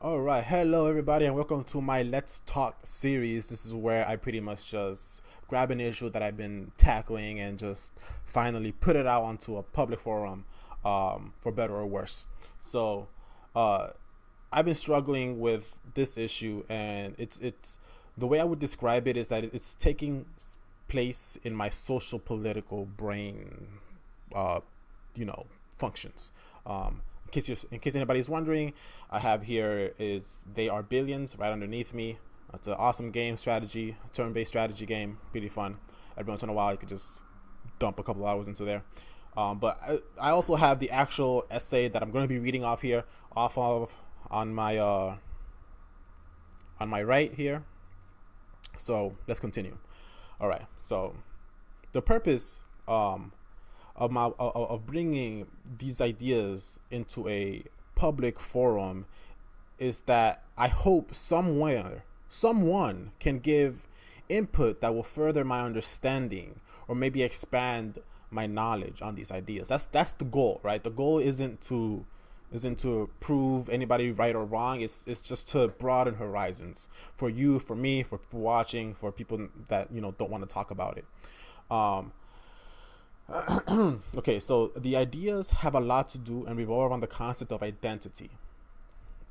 All right, hello everybody, and welcome to my Let's Talk series. This is where I pretty much just grab an issue that I've been tackling and just finally put it out onto a public forum, for better or worse. So, uh, I've been struggling with this issue, and it's the way I would describe it is that it's taking place in my social political brain, uh, you know, functions. In case anybody's wondering, I have here is They Are Billions right underneath me. It's an awesome game, strategy, turn-based strategy game, pretty fun. Every once in a while, you could just dump a couple hours into there. But I also have the actual essay that I'm going to be reading off here, off of on my right here. So let's continue. All right. So the purpose of bringing these ideas into a public forum is that I hope someone can give input that will further my understanding or maybe expand my knowledge on these ideas. That's the goal, right? The goal isn't to prove anybody right or wrong. It's just to broaden horizons for you, for me, for people watching, for people that don't want to talk about it. Um, okay, so the ideas have a lot to do and revolve around the concept of identity.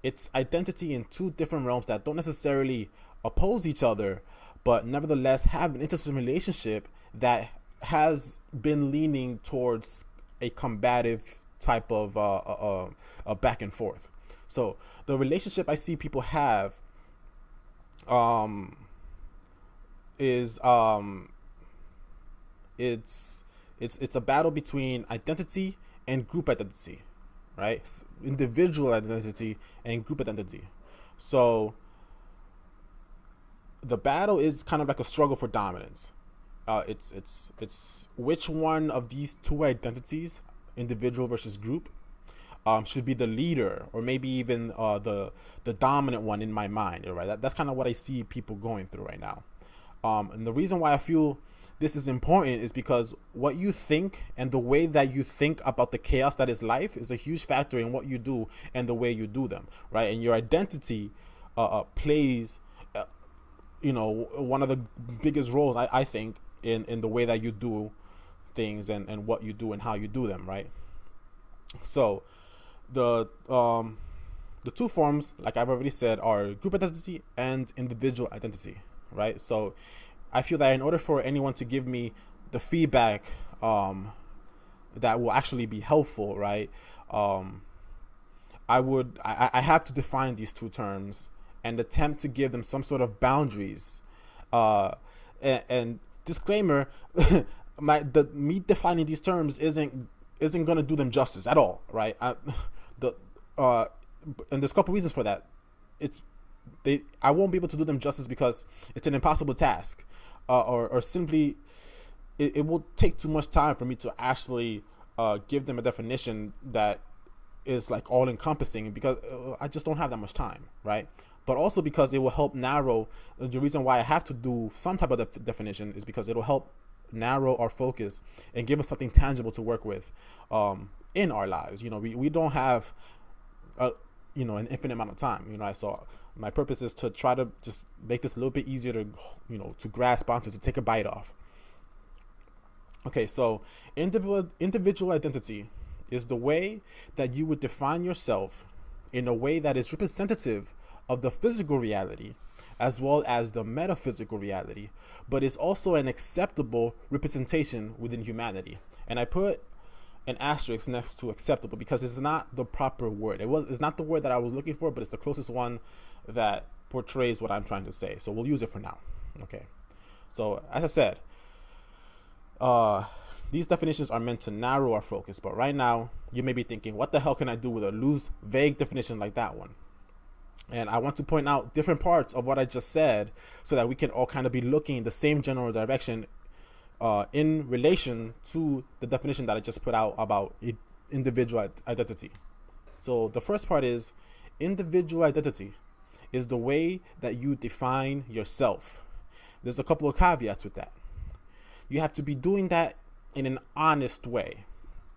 It's identity in two different realms that don't necessarily oppose each other, but nevertheless have an interesting relationship that has been leaning towards a combative type of back and forth. So the relationship I see people have um, is it's a battle between identity and group identity, right? Individual identity and group identity. So the battle is kind of like a struggle for dominance. It's which one of these two identities, individual versus group, should be the leader, or maybe even the dominant one in my mind, right? That's kind of what I see people going through right now. And the reason why I feel this is important is because what you think and the way that you think about the chaos that is life is a huge factor in what you do and the way you do them, right? And your identity plays, one of the biggest roles, I think, in the way that you do things and what you do and how you do them, right? So the the two forms, like I've already said, are group identity and individual identity, right? So I feel that in order for anyone to give me the feedback that will actually be helpful, right? Um, I have to define these two terms and attempt to give them some sort of boundaries. Uh, and disclaimer, me defining these terms isn't gonna do them justice at all, right? The uh, and there's a couple reasons for that. It's I won't be able to do them justice because it's an impossible task, or simply it will take too much time for me to actually give them a definition that is like all encompassing, because I just don't have that much time, right? But also because it will help narrow. The reason why I have to do some type of definition is because it'll help narrow our focus and give us something tangible to work with in our lives. We don't have a, an infinite amount of time. So my purpose is to try to just make this a little bit easier to to grasp onto, to take a bite off. Okay, so individual identity is the way that you would define yourself in a way that is representative of the physical reality as well as the metaphysical reality, but is also an acceptable representation within humanity. And I put an asterisk next to acceptable because it's not the proper word. It's not the word that I was looking for, but it's the closest one that portrays what I'm trying to say. So we'll use it for now. Okay. So as I said, these definitions are meant to narrow our focus, but right now you may be thinking, what the hell can I do with a loose, vague definition like that one? And I want to point out different parts of what I just said so that we can all kind of be looking in the same general direction in relation to the definition that I just put out about individual identity. So the first part is individual identity is the way that you define yourself. There's a couple of caveats with that. You have to be doing that in an honest way.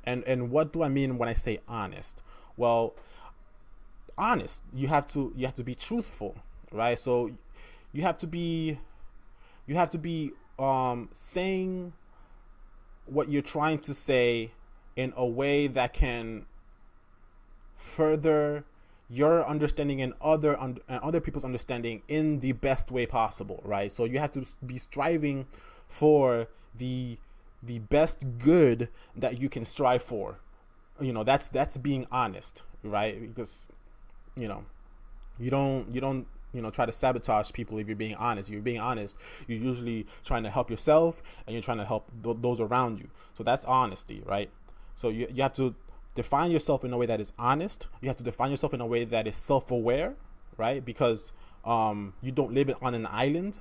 And what do I mean when I say honest? Well, honest. You have to be truthful, right? So you have to be saying what you're trying to say in a way that can further your understanding and other people's understanding in the best way possible, right? So you have to be striving for the best good that you can strive for. That's being honest, right? Because you know you don't try to sabotage people. If you're being honest, you're usually trying to help yourself, and you're trying to help those around you. So that's honesty, right? So you have to define yourself in a way that is honest. You have to define yourself in a way that is self-aware, right? Because you don't live on an island.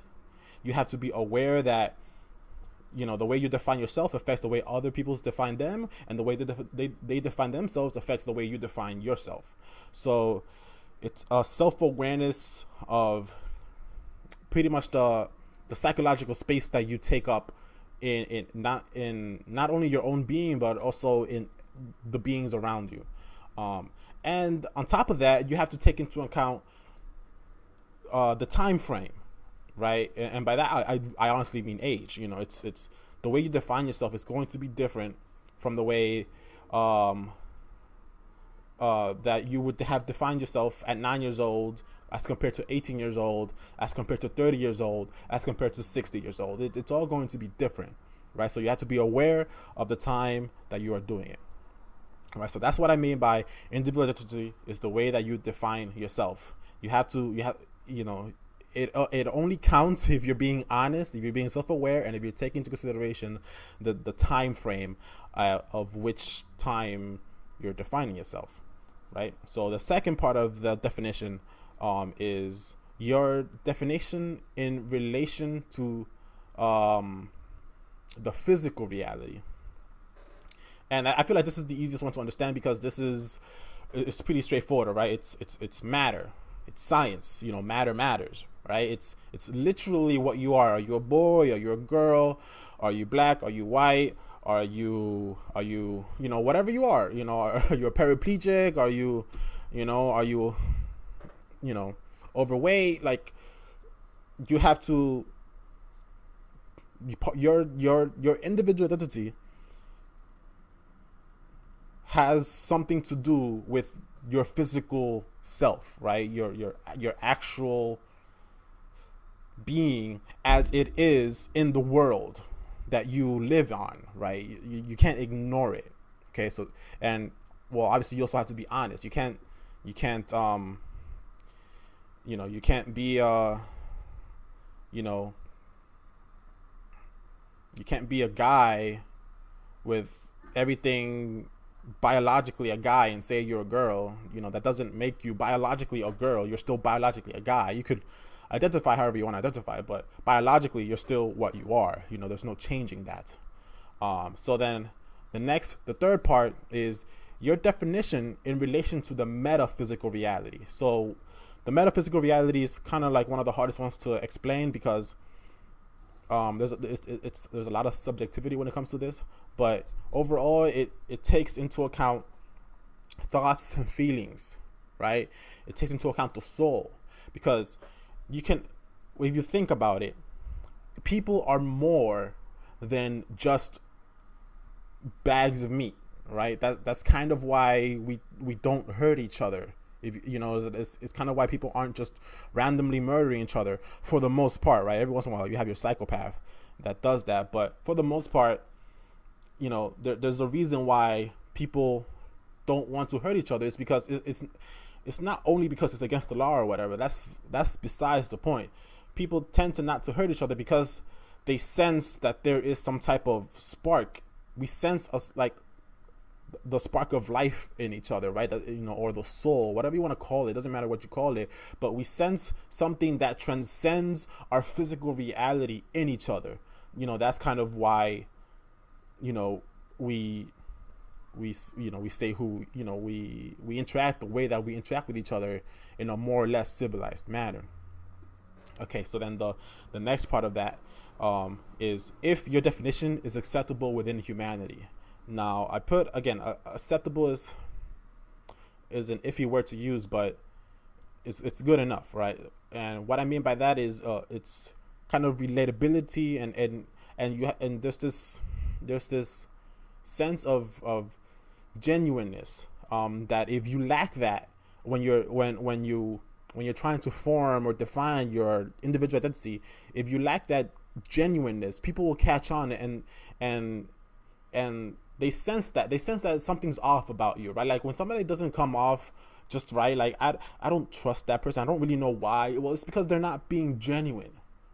You have to be aware that the way you define yourself affects the way other people define them, and the way they define themselves affects the way you define yourself. So it's a self-awareness of pretty much the psychological space that you take up in not only your own being, but also in the beings around you. And on top of that, you have to take into account the time frame, right? And by that, I honestly mean age. It's the way you define yourself is going to be different from the way that you would have defined yourself at 9 years old, as compared to 18 years old, as compared to 30 years old, as compared to 60 years old. It's all going to be different, right? So you have to be aware of the time that you are doing it. All right, so that's what I mean by individual identity is the way that you define yourself. It only counts if you're being honest, if you're being self-aware, and if you're taking into consideration the time frame of which time you're defining yourself, right? So the second part of the definition is your definition in relation to the physical reality. And I feel like this is the easiest one to understand, because it's pretty straightforward, right? It's matter, it's science. Matter matters, right? It's literally what you are. Are you a boy? Are you a girl? Are you black? Are you white? Are you whatever you are? Are you a paraplegic? Are you overweight? Like, you have to your individual identity has something to do with your physical self, right? Your actual being as it is in the world that you live on, right? You can't ignore it. Okay, so, and well, obviously you also have to be honest. You can't you can't be you can't be a guy with everything biologically a guy and say you're a girl. That doesn't make you biologically a girl. You're still biologically a guy. You could identify however you want to identify, but biologically you're still what you are. There's no changing that. So then the third part is your definition in relation to the metaphysical reality. So the metaphysical reality is kind of like one of the hardest ones to explain, because there's a lot of subjectivity when it comes to this, but overall it takes into account thoughts and feelings, right? It takes into account the soul, because if you think about it, people are more than just bags of meat, right? That's kind of why we don't hurt each other. It's kind of why people aren't just randomly murdering each other for the most part, right? Every once in a while you have your psychopath that does that, but for the most part, there's a reason why people don't want to hurt each other. It's because it's not only because it's against the law or whatever. That's besides the point. People tend to not to hurt each other because they sense that there is some type of spark. We sense like the spark of life in each other, right? Or the soul, whatever you want to call it. Doesn't matter what you call it, but we sense something that transcends our physical reality in each other. That's kind of why we say we interact the way that we interact with each other in a more or less civilized manner. Okay, so then the next part of that is if your definition is acceptable within humanity. Now, I put, again, acceptable is an iffy word to use, but it's good enough, right? And what I mean by that is it's kind of relatability, and there's this sense of genuineness, that if you lack that when you're trying to form or define your individual identity, if you lack that genuineness, people will catch on, and and they sense that something's off about you, right? Like when somebody doesn't come off just right, like I don't trust that person. I don't really know why. Well, it's because they're not being genuine,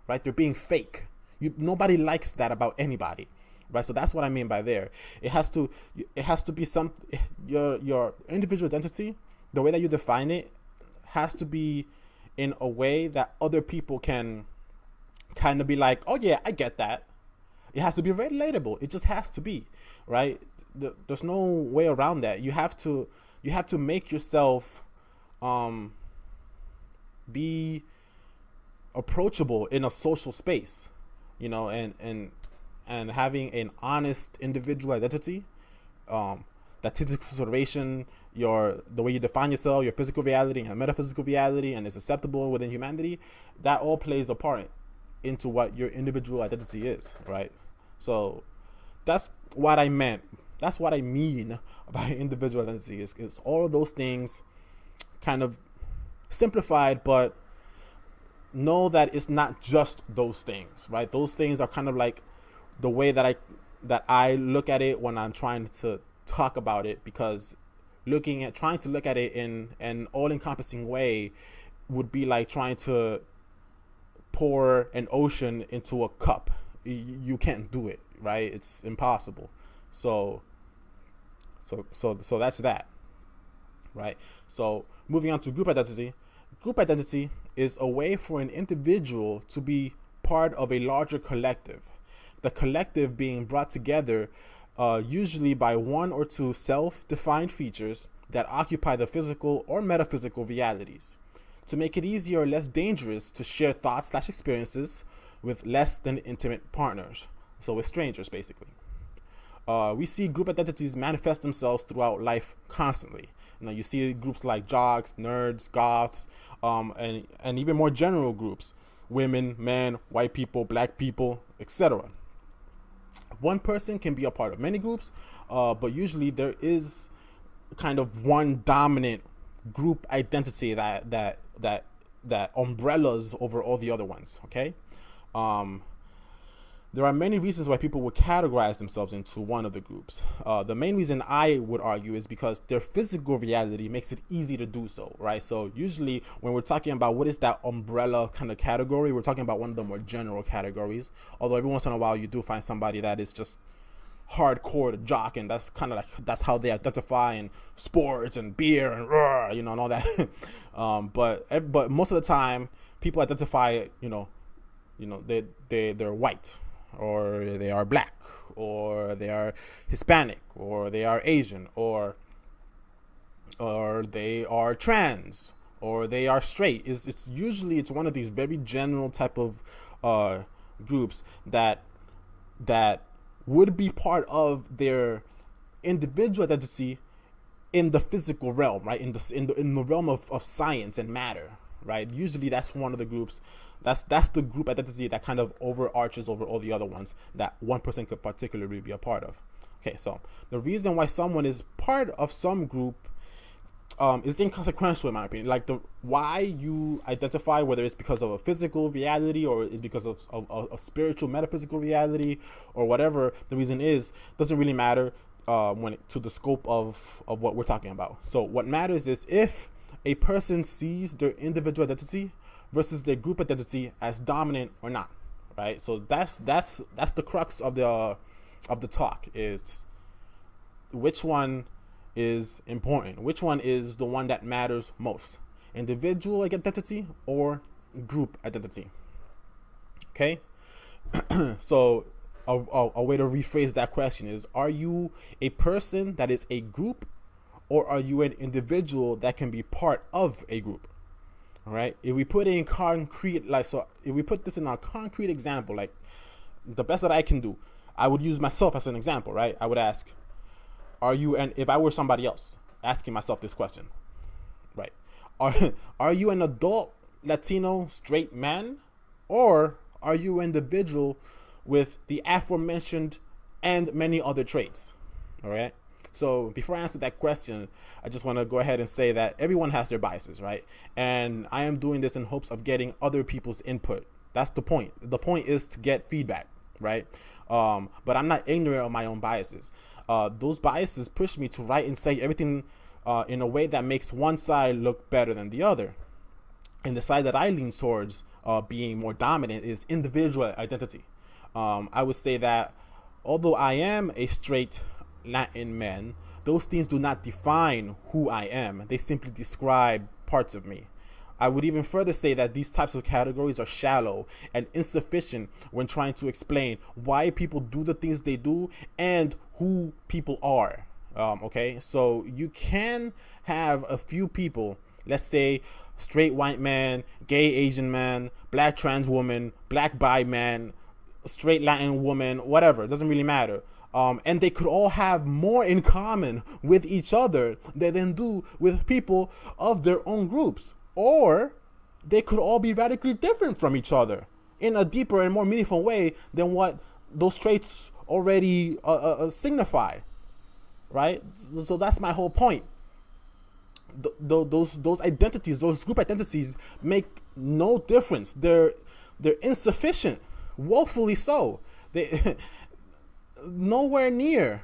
right? They're being fake. Nobody likes that about anybody, right? So that's what I mean by there. It has to be some your individual identity, the way that you define it, has to be in a way that other people can kind of be like, oh yeah, I get that. It has to be relatable. It just has to be, right? There's no way around that. You have to make yourself be approachable in a social space, and having an honest individual identity, that takes into consideration the way you define yourself, your physical reality and your metaphysical reality, and is acceptable within humanity. That all plays a part into what your individual identity is, right? So that's what I meant. That's what I mean by individual identity. Is all of those things kind of simplified, but know that it's not just those things, right? Those things are kind of like the way that I look at it when I'm trying to talk about it, because trying to look at it in an all-encompassing way would be like trying to pour an ocean into a cup. You can't do it, right? It's impossible. So that's that, right? So moving on to group identity. Group identity is a way for an individual to be part of a larger collective. The collective being brought together usually by one or two self-defined features that occupy the physical or metaphysical realities, to make it easier or less dangerous to share thoughts/experiences with less than intimate partners, so with strangers basically. We see group identities manifest themselves throughout life constantly. You see groups like jocks, nerds, goths, and even more general groups: women, men, white people, black people, etc. One person can be a part of many groups, but usually there is kind of one dominant group identity that umbrellas over all the other ones. Okay. There are many reasons why people would categorize themselves into one of the groups. The main reason I would argue is because their physical reality makes it easy to do so, right? So usually when we're talking about what is that umbrella kind of category, we're talking about one of the more general categories. Although every once in a while you do find somebody that is just hardcore jock, and that's kind of like that's how they identify in sports and beer and and all that. But most of the time people identify, they're white, or they are black, or they are Hispanic, or they are Asian, or they are trans, or they are straight. It's usually one of these very general type of groups that would be part of their individual identity in the physical realm, right? In the realm of science and matter, right? Usually that's one of the groups. That's the group identity that kind of overarches over all the other ones that one person could particularly be a part of. Okay, so the reason why someone is part of some group is inconsequential in my opinion. Like why you identify, whether it's because of a physical reality or it's because of a spiritual metaphysical reality or whatever the reason is, doesn't really matter to the scope of what we're talking about. So what matters is if a person sees their individual identity versus their group identity as dominant or not, right? So that's the crux of the talk, is which one is important, which one is the one that matters most, individual identity or group identity. Okay. So a way to rephrase that question is, are you a person that is a group, or are you an individual that can be part of a group? All right. If we put in concrete, if we put this in a concrete example, like the best that I can do, I would use myself as an example, right? I would ask, if I were somebody else asking myself this question, right? Are are you an adult Latino straight man, or are you an individual with the aforementioned and many other traits? All right. So before I answer that question, I just want to go ahead and say that everyone has their biases, right? And I am doing this in hopes of getting other people's input. That's the point. The point is to get feedback, right? But I'm not ignorant of my own biases. Those biases push me to write and say everything in a way that makes one side look better than the other. And the side that I lean towards being more dominant is individual identity. I would say that although I am a straight Latin man, those things do not define who I am. They simply describe parts of me. I would even further say that these types of categories are shallow and insufficient when trying to explain why people do the things they do and who people are. Okay, so you can have a few people, let's say straight white man, gay Asian man, black trans woman, black bi man, straight Latin woman, whatever, it doesn't really matter. And they could all have more in common with each other than they do with people of their own groups. Or they could all be radically different from each other in a deeper and more meaningful way than what those traits already signify, right? So that's my whole point. Those identities, those group identities, make no difference. They're insufficient, woefully so. They nowhere near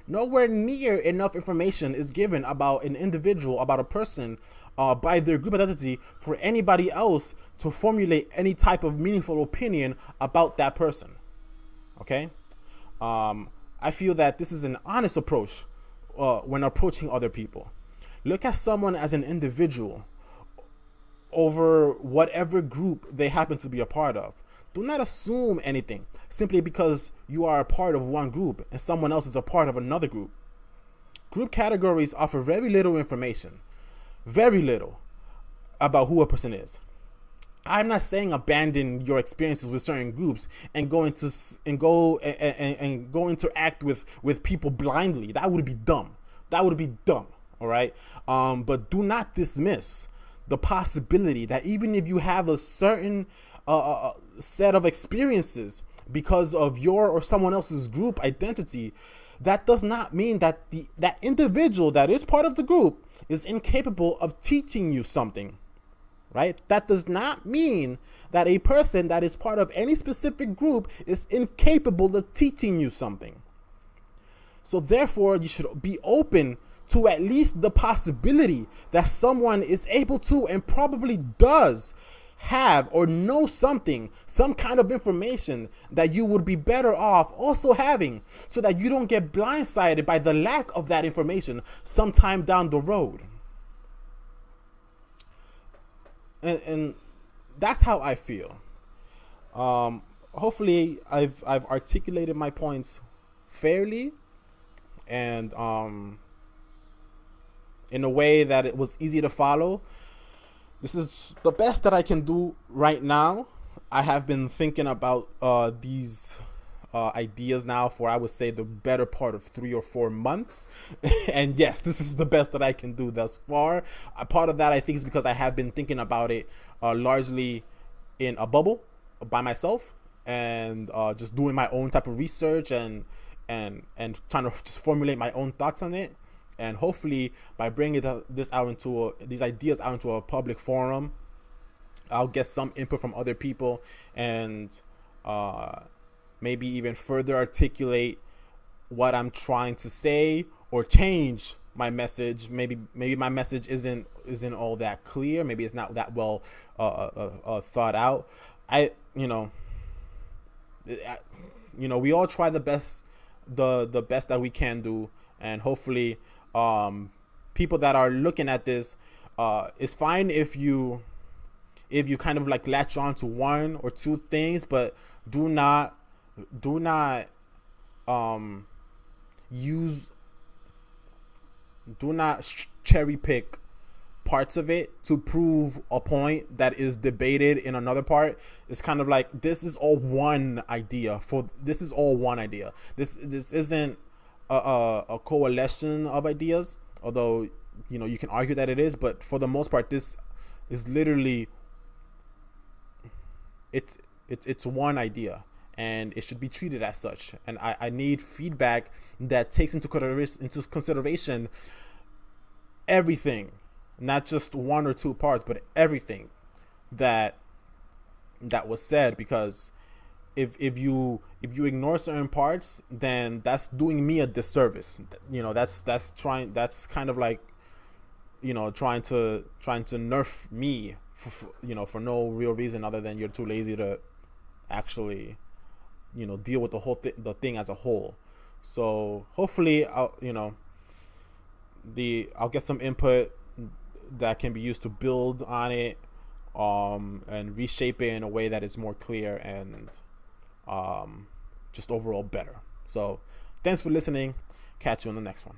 enough information is given about an individual, about a person, by their group identity for anybody else to formulate any type of meaningful opinion about that person. Okay, I feel that this is an honest approach when approaching other people. Look at someone as an individual over whatever group they happen to be a part of. Do not assume anything simply because you are a part of one group and someone else is a part of another group. Group categories offer very little information, very little, about who a person is. I'm not saying abandon your experiences with certain groups and go interact with people blindly. That would be dumb. All right. But do not dismiss the possibility that even if you have a certain set of experiences because of your or someone else's group identity, that does not mean that that individual that is part of the group is incapable of teaching you something, right? That does not mean that a person that is part of any specific group is incapable of teaching you something. So therefore, you should be open to at least the possibility that someone is able to and probably does have or know something, some kind of information that you would be better off also having, so that you don't get blindsided by the lack of that information sometime down the road. And that's how I feel. Hopefully I've articulated my points fairly and in a way that it was easy to follow. This is the best that I can do right now. I have been thinking about these ideas now for, I would say, the better part of 3 or 4 months. And yes, this is the best that I can do thus far. A part of that, I think, is because I have been thinking about it largely in a bubble by myself and just doing my own type of research and trying to just formulate my own thoughts on it. And hopefully by bringing these ideas out into a public forum, I'll get some input from other people and maybe even further articulate what I'm trying to say or change my message. Maybe my message isn't all that clear. Maybe it's not that well thought out. We all try the best that we can do, and hopefully people that are looking at this, it's fine if you kind of like latch on to 1 or 2 things, but do not cherry pick parts of it to prove a point that is debated in another part. It's kind of like, this is all one idea. This isn't a coalition of ideas, although you can argue that it is, but for the most part, this is literally it's one idea, and it should be treated as such. And I need feedback that takes into consideration everything, not just one or two parts, but everything that was said. Because if you ignore certain parts, then that's doing me a disservice. That's kind of like, trying to nerf me for no real reason other than you're too lazy to actually deal with the thing as a whole. So hopefully I'll get some input that can be used to build on it, and reshape it in a way that is more clear and just overall better. So thanks for listening. Catch you on the next one.